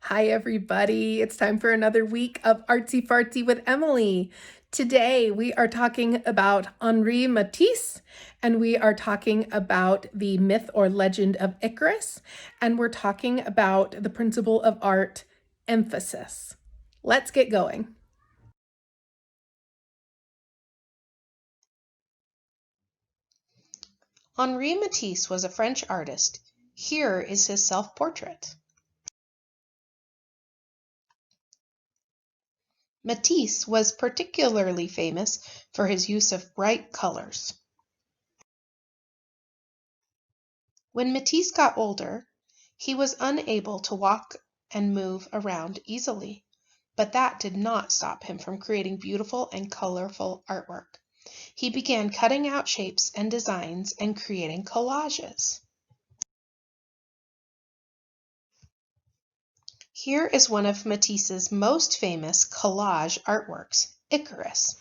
Hi, everybody. It's time for another week of Artsy Fartsy with Emily. Today, we are talking about Henri Matisse, and we are talking about the myth or legend of Icarus, and we're talking about the principle of art, emphasis. Let's get going. Henri Matisse was a French artist. Here is his self-portrait. Matisse was particularly famous for his use of bright colors. When Matisse got older, he was unable to walk and move around easily, but that did not stop him from creating beautiful and colorful artwork. He began cutting out shapes and designs and creating collages. Here is one of Matisse's most famous collage artworks, Icarus.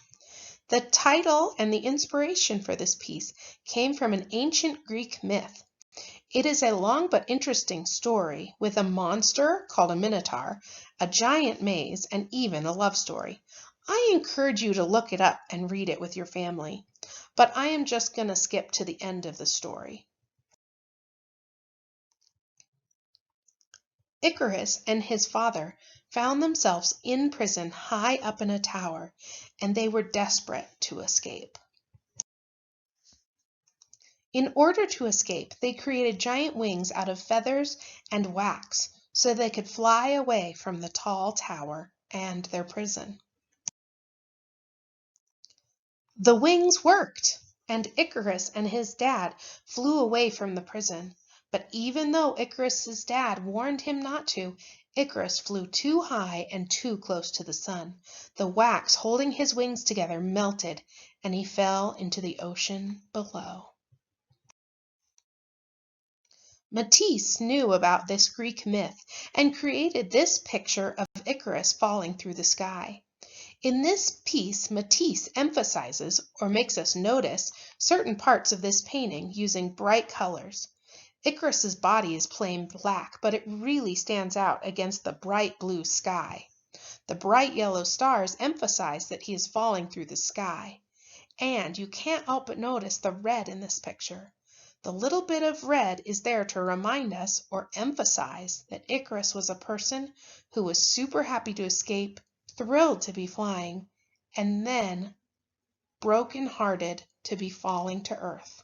The title and the inspiration for this piece came from an ancient Greek myth. It is a long but interesting story with a monster called a minotaur, a giant maze, and even a love story. I encourage you to look it up and read it with your family, but I am just going to skip to the end of the story. Icarus and his father found themselves in prison high up in a tower, and they were desperate to escape. In order to escape, they created giant wings out of feathers and wax so they could fly away from the tall tower and their prison. The wings worked, and Icarus and his dad flew away from the prison. But even though Icarus's dad warned him not to, Icarus flew too high and too close to the sun. The wax holding his wings together melted, and he fell into the ocean below. Matisse knew about this Greek myth and created this picture of Icarus falling through the sky. In this piece, Matisse emphasizes or makes us notice certain parts of this painting using bright colors. Icarus's body is plain black, but it really stands out against the bright blue sky. The bright yellow stars emphasize that he is falling through the sky. And you can't help but notice the red in this picture. The little bit of red is there to remind us or emphasize that Icarus was a person who was super happy to escape, thrilled to be flying, and then broken-hearted to be falling to earth.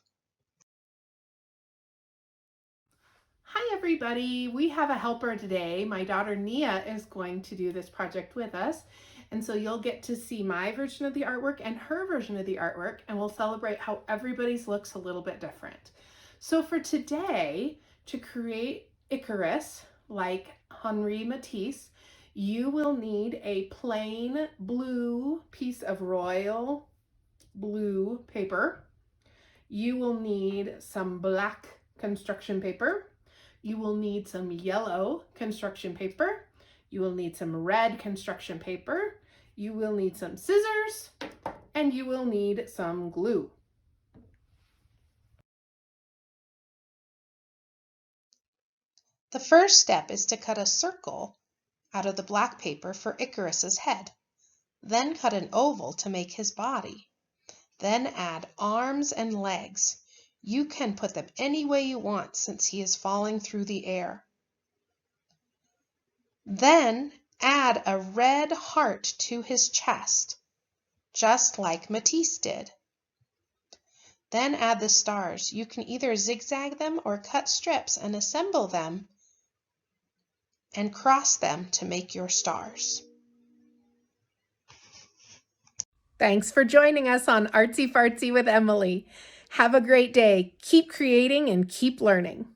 Hi, everybody. We have a helper today. My daughter Nia is going to do this project with us. And so you'll get to see my version of the artwork and her version of the artwork, and we'll celebrate how everybody's looks a little bit different. So for today, to create Icarus, like Henri Matisse, you will need a plain blue piece of royal blue paper. You will need some black construction paper. You will need some yellow construction paper. You will need some red construction paper. You will need some scissors, and you will need some glue. The first step is to cut a circle out of the black paper for Icarus's head. Then cut an oval to make his body. Then add arms and legs. You can put them any way you want since he is falling through the air. Then add a red heart to his chest, just like Matisse did. Then add the stars. You can either zigzag them or cut strips and assemble them and cross them to make your stars. Thanks for joining us on Artsy Fartsy with Emily. Have a great day. Keep creating and keep learning.